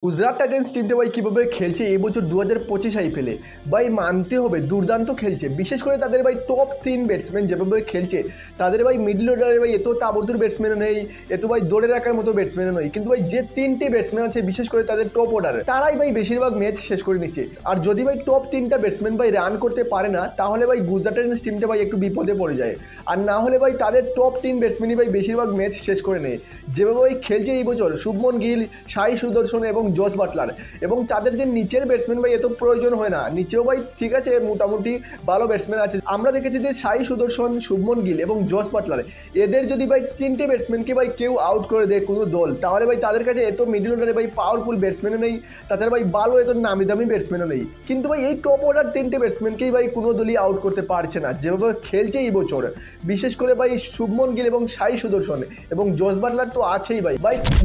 Gujarat Titans টিমটা ভাই কীভাবে খেলছে এই বছর 2025 আইপিএলে ভাই মানতে হবে দুর্দান্ত খেলছে। বিশেষ করে তাদের ভাই টপ 3 ব্যাটসম্যান যেভাবে খেলছে, তাদের ভাই মিডল অর্ডারে ভাই এত তাবড়তোড় ব্যাটসম্যানও নেই, এত ভাই দৌড়ে রাখার মতো ব্যাটসম্যানও নয়, কিন্তু ভাই যে 3টে ব্যাটসম্যান আছে বিশেষ করে তাদের টপ অর্ডারে তারাই ভাই বেশিরভাগ ম্যাচ শেষ করে নিচ্ছে। আর যদি ভাই টপ 3টা ব্যাটসম্যান ভাই রান করতে পারে না, তাহলে ভাই গুজরাট টাইটান্স টিমটা ভাই একটু বিপদে পড়ে যায়। আর না হলে ভাই তাদের টপ 3 ব্যাটসম্যানই ভাই বেশিরভাগ ম্যাচ শেষ করে নেয়। যেভাবে ভাই খেলছে এই বছর শুভমন গিল, সাই সুদর্শন এবং জস বাটলার, এবং তাদের যে নিচের ব্যাটসম্যান ভাই এত প্রয়োজন হয় না, নিচেও ভাই ঠিক আছে মোটামুটি ভালো ব্যাটসম্যান আছে। আমরা দেখেছি যে সাই সুদর্শন, শুভমন গিল এবং জস বাটলার এদের যদি ভাই 3টে ব্যাটসম্যানকে ভাই কেউ আউট করে দেয় কোনো দল, তাহলে ভাই তাদের কাছে এত মিডল অর্ডারে ভাই পাওয়ারফুল ব্যাটসম্যানও নেই, তাছাড়া ভাই ভালো এত নামি দামি ব্যাটসম্যানও নেই। কিন্তু ভাই এই টপ অর্ডার 3টে ব্যাটসম্যানকেই ভাই কোনো দলই আউট করতে পারছে না যেভাবে খেলছে এই বছর। বিশেষ করে ভাই শুভমন গিল এবং সাই সুদর্শন এবং জস বাটলার তো আছেই ভাই।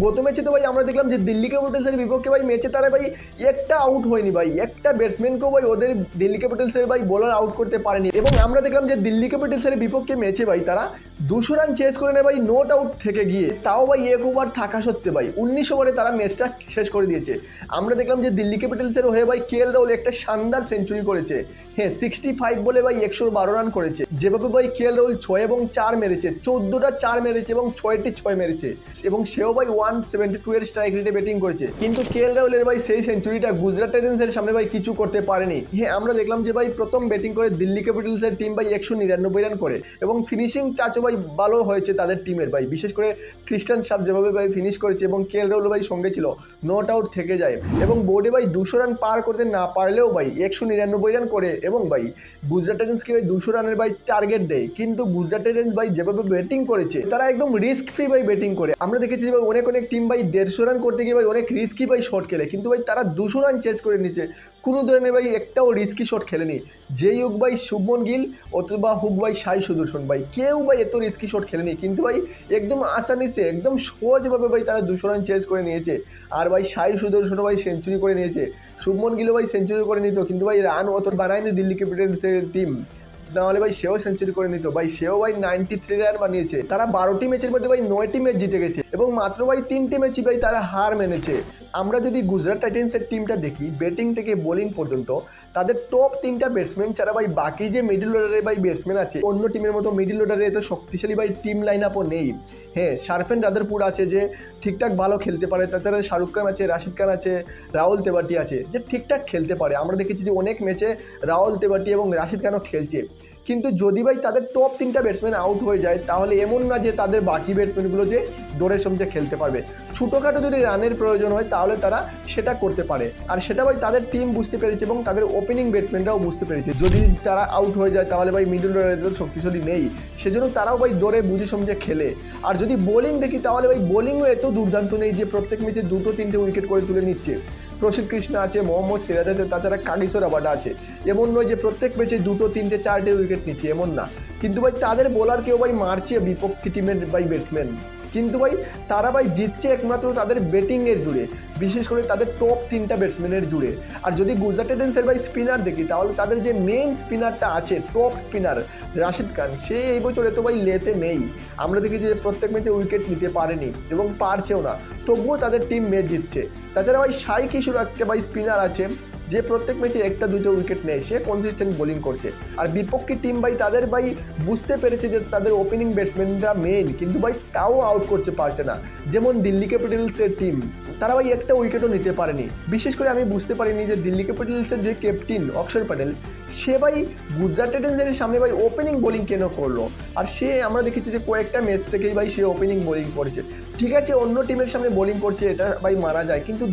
গত ম্যাচে তো ভাই আমরা দেখলাম যে দিল্লি ক্যাপিটালসের বিপক্ষে ভাই ম্যাচে তারা ভাই একটা আউট হয়নি ভাই, একটা ব্যাটসম্যানকেও ভাই ওদের দিল্লি ক্যাপিটালসের ভাই বোলার আউট করতে পারেনি। এবং আমরা দেখলাম যে দিল্লি ক্যাপিটালসের বিপক্ষে ম্যাচে ভাই তারা 200 রান চেস করে নেয় ভাই নোট আউট থেকে গিয়ে, তাও ভাই 1 ওভার থাকা সত্ত্বে ভাই 19 ওভারে তারা ম্যাচটা শেষ করে দিয়েছে। আমরা দেখলাম যে দিল্লি ক্যাপিটালসের হয়ে ভাই কেএল রাহুল একটা শানদার সেঞ্চুরি করেছে, হ্যাঁ 65 বলে ভাই 112 রান করেছে। যেভাবে ভাই কেএল রাহুল 6 এবং 4 মেরেছে, 14টা 4 মেরেছে এবং 6টি 6 মেরেছে, এবং সেও ভাই 172 এর স্ট্রাইক রেটে ব্যাটিং করেছে। কিন্তু কেএল রাহুলের ভাই সেই সেঞ্চুরিটা গুজরাট টাইটান্সের সামনে ভাই কিছু করতে পারেনি। হ্যাঁ আমরা দেখলাম যে ভাই প্রথম ব্যাটিং করে দিল্লি ক্যাপিটালসের টিম ভাই 199 রান করে, এবং ফিনিশিং টাচও ভাই ভালো হয়েছে তাদের টিমের ভাই। বিশেষ করে ক্রিস্টান শার্প যেভাবে ভাই ফিনিশ করেছে এবং কেএল রাহুল ভাই সঙ্গে ছিল, নট আউট থেকে যায় এবং বোর্ডে ভাই 200 রান পার করতে না পারলেও ভাই 199 রান করে, এবং ভাই গুজরাট টাইটান্সকে ভাই 200 রানের ভাই টার্গেট দেয়। কিন্তু গুজরাট টাইটান্স ভাই যেভাবে ব্যাটিং করেছে তারা একদম রিস্ক ফ্রি ভাই ব্যাটিং করে। আমরা দেখেছি যে অনেক টিম ভাই 150 রান করতে গিয়ে ভাই অনেক রিস্কি ভাই শট খেলে, কিন্তু ভাই তারা 200 রান চেস করে নিচ্ছে, কোনো ধরনের ভাই একটাও রিস্কি শট খেলেনি। যেই হোক ভাই শুভমন গিল অথবা হোক ভাই সাই সুদর্শন ভাই, কেউ ভাই এত রিস্কি শট খেলেনি, কিন্তু ভাই একদম আসানিসে একদম সহজভাবে ভাই তারা 200 রান চেস করে নিয়েছে। আর ভাই সাই সুদর্শন ভাই সেঞ্চুরি করে নিয়েছে, শুভমন গিল ভাই সেঞ্চুরি করে নিত, কিন্তু ভাই রান অত বানায়নি দিল্লি ক্যাপিটালসের টিম, নাহলে ভাই সেও সেঞ্চুরি করে নিত। ভাই সেও ভাই 93 রান বানিয়েছে। তারা 12টি ম্যাচের মধ্যে ভাই 9টি ম্যাচ জিতে গেছে এবং মাত্র ভাই 3টে ম্যাচই ভাই তারা হার মেনেছে। আমরা যদি গুজরাট টাইটান্সের টিমটা দেখি, ব্যাটিং থেকে বোলিং পর্যন্ত তাদের টপ 3টা ব্যাটসম্যান ছাড়া ভাই বাকি যে মিডল অর্ডারে ভাই ব্যাটসম্যান আছে, অন্য টিমের মতো মিডল অর্ডারে এত শক্তিশালী ভাই টিম লাইন আপও নেই। হ্যাঁ শারফেন রাদারপুর আছে যে ঠিকঠাক ভালো খেলতে পারে, তাছাড়া শাহরুখ খান আছে, রাশিদ খান আছে, রাহুল তেবাটি আছে যে ঠিকঠাক খেলতে পারে। আমরা দেখেছি যে অনেক ম্যাচে রাহুল তেবাটি এবং রাশিদ খানও খেলছে। কিন্তু যদি ভাই তাদের টপ 3টা ব্যাটসম্যান আউট হয়ে যায়, তাহলে এমন না যে তাদের বাকি ব্যাটসম্যানগুলো যে দৌড়ে সমঝে খেলতে পারবে। ছোটোখাটো যদি রানের প্রয়োজন হয় তাহলে তারা সেটা করতে পারে, আর সেটা ভাই তাদের টিম বুঝতে পেরেছে এবং তাদের ওপেনিং ব্যাটসম্যানরাও বুঝতে পেরেছে। যদি তারা আউট হয়ে যায় তাহলে ভাই মিডল অর্ডারে শক্তিশালী নেই, সেজন্য তারাও ভাই দৌড়ে বুঝে সমঝে খেলে। আর যদি বোলিং দেখি তাহলে ভাই বোলিংও এত দুর্দান্ত নেই যে প্রত্যেক ম্যাচে 2-3টে উইকেট করে তুলে নিচ্ছে। প্রসিদ্ধ কৃষ্ণা আছে, মোহাম্মদ সিরাজ আছে, তাছাড়া কাগিসো রাবাডা আছে। এমন নয় যে প্রত্যেক ম্যাচে 2-3-4টে উইকেট নিচ্ছে, এমন না। কিন্তু ভাই তাদের বোলারকেও ভাই মারছে বিপক্ষে টিমের ভাই ব্যাটসম্যান, কিন্তু ভাই তারা ভাই জিতছে একমাত্র তাদের ব্যাটিংয়ের জুড়ে, বিশেষ করে তাদের টপ 3টা ব্যাটসম্যানের জুড়ে। আর যদি গুজরাট টাইটান্সের ভাই স্পিনার দেখি, তাহলে তাদের যে মেইন স্পিনারটা আছে টপ স্পিনার রাশিদ খান, সে এই বছর এত ভাই লেতে নেই। আমরা দেখি যে প্রত্যেক ম্যাচে উইকেট নিতে পারেনি এবং পারছেও না, তবুও তাদের টিম ম্যাচ জিতছে। তাছাড়া ভাই সাই কিশোর একটা ভাই স্পিনার আছে যে প্রত্যেক ম্যাচে 1-2টো উইকেট নেয়, সে কনসিস্টেন্ট বোলিং করছে। আর বিপক্ষে টিম ভাই তাদের ভাই বুঝতে পেরেছে যে তাদের ওপেনিং ব্যাটসম্যানরা মেইন, কিন্তু ভাই তাও আউট করতে পারছে না। যেমন দিল্লি ক্যাপিটালসের টিম, তারা ভাই একটা উইকেটও নিতে পারেনি। বিশেষ করে আমি বুঝতে পারিনি যে দিল্লি ক্যাপিটালসের যে ক্যাপ্টেন অক্ষর প্যাটেল, সে ভাই গুজরাট টাইটান্সের সামনে ভাই ওপেনিং বোলিং কেন করলো। আর সে আমরা দেখেছি যে কয়েকটা ম্যাচ থেকেই ভাই সে ওপেনিং বোলিং করেছে। ঠিক আছে অন্য টিমের সামনে বোলিং করছে, এটা ভাই মারা যায়, কিন্তু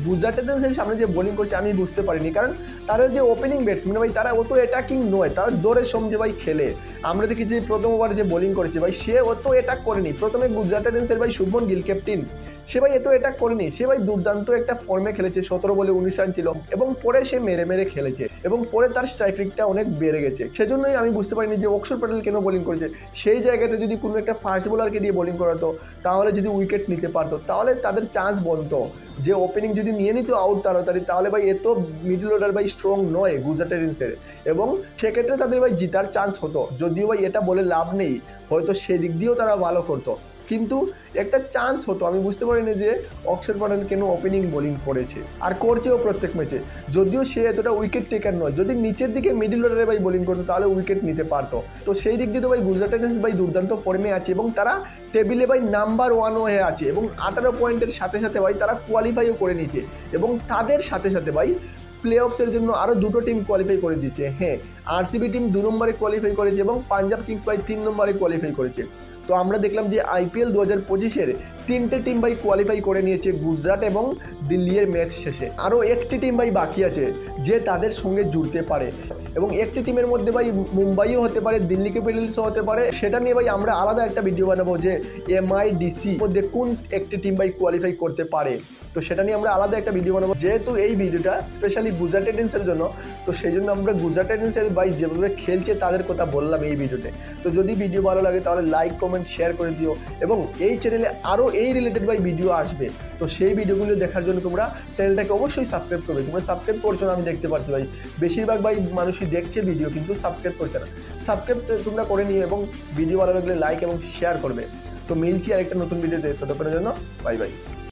গুজরাট টাইটান্সের সামনে যে বোলিং করছে আমি বুঝতে পারিনি, কারণ তারা যে ওপেনিং ব্যাটসম্যান ভাই তারা অত অ্যাটাকিং নয়, তারা দৌড়ের সমঝে ভাই খেলে। আমরা দেখেছি যে প্রথম ওভার যে বোলিং করেছে ভাই সে অত অ্যাটাক করেনি। প্রথমে গুজরাট টাইটান্সের ভাই শুভমন গিল ক্যাপ্টেন, সে ভাই এত অ্যাটাক করেনি, সে ভাই দুর্দান্ত একটা ফর্মে খেলেছে, 17 বলে 19 রান ছিল, এবং পরে সে মেরে মেরে খেলেছে এবং পরে তার স্ট্রাইক রেটটা অনেক বেড়ে গেছে। সেজন্যই আমি বুঝতে পারিনি যে অক্ষর প্যাটেল কেন বোলিং করেছে। সেই জায়গাতে যদি কোনো একটা ফাস্ট বোলারকে দিয়ে বোলিং করাতো, তাহলে যদি উইকেট নিতে পারতো, তাহলে তাদের চান্স বনতো যে ওপেনিং যদি নিয়ে নিত আউট তাড়াতাড়ি, তাহলে ভাই এত মিডল অর্ডার ভাই স্ট্রং নয় গুজরাট টাইটান্সের, এবং সেক্ষেত্রে তাদের ভাই জিতার চান্স হতো। যদিও ভাই এটা বলে লাভ নেই, হয়তো সেদিক দিয়েও তারা ভালো করতো, কিন্তু একটা চান্স হতো, আমি বুঝতে পারিনি যে অক্ষর প্যাটেল কেন ওপেনিং বোলিং করেছে আর করছেও প্রত্যেক ম্যাচে। যদিও সে এতটা উইকেট টেকার নয়, যদি নিচের দিকে মিডিল অর্ডারে ভাই বোলিং করতো তাহলে উইকেট নিতে পারতো। তো সেই দিক দিয়ে তো ভাই গুজরাট টাইটান্স ভাই দুর্দান্ত ফর্মে আছে এবং তারা টেবিলে ভাই নাম্বার 1 হয়ে আছে এবং 18 পয়েন্টের সাথে সাথে ভাই তারা কোয়ালিফাইও করে নিয়েছে এবং তাদের সাথে সাথে ভাই প্লে অফসের জন্য আরও দুটো টিম কোয়ালিফাই করে দিচ্ছে। হ্যাঁ, আরসিবি টিম 2 নম্বরে কোয়ালিফাই করেছে এবং পাঞ্জাব কিংস ভাই 3 নম্বরে কোয়ালিফাই করেছে। তো আমরা দেখলাম যে আইপিএল 2025-এর 3টে টিম ভাই কোয়ালিফাই করে নিয়েছে গুজরাট এবং দিল্লির ম্যাচ শেষে। আরও একটি টিম ভাই বাকি আছে যে তাদের সঙ্গে জুড়তে পারে এবং একটি টিমের মধ্যে ভাই মুম্বাইও হতে পারে, দিল্লি ক্যাপিটালসও হতে পারে। সেটা নিয়ে ভাই আমরা আলাদা একটা ভিডিও বানাবো যে এমআইডিসি মধ্যে কোন একটি টিম ভাই কোয়ালিফাই করতে পারে। তো সেটা নিয়ে আমরা আলাদা একটা ভিডিও বানাবো। যেহেতু এই ভিডিওটা স্পেশালি গুজরাট টাইটান্সের জন্য, তো সেই জন্য আমরা গুজরাট টাইটান্সের ভাই যেভাবে খেলছে তাদের কথা বললাম এই ভিডিওতে। তো যদি ভিডিও ভালো লাগে তাহলে লাইক কমেন্ট শেয়ার করে দিও এবং এই চ্যানেলে আরও এই রিলেটেড ভাই ভিডিও আসবে। তো সেই ভিডিওগুলো দেখার জন্য তোমরা চ্যানেলটাকে অবশ্যই সাবস্ক্রাইব করবে। তোমরা সাবস্ক্রাইব করছো না আমি দেখতে পাচ্ছি ভাই, বেশিরভাগ ভাই মানুষই দেখছে ভিডিও কিন্তু সাবস্ক্রাইব করছে না। সাবস্ক্রাইব তোমরা করে নিও এবং ভিডিও ভালো লাগলে লাইক এবং শেয়ার করবে। তো মিলছি আরেকটা নতুন ভিডিওতে, ততক্ষণের জন্য বাই বাই।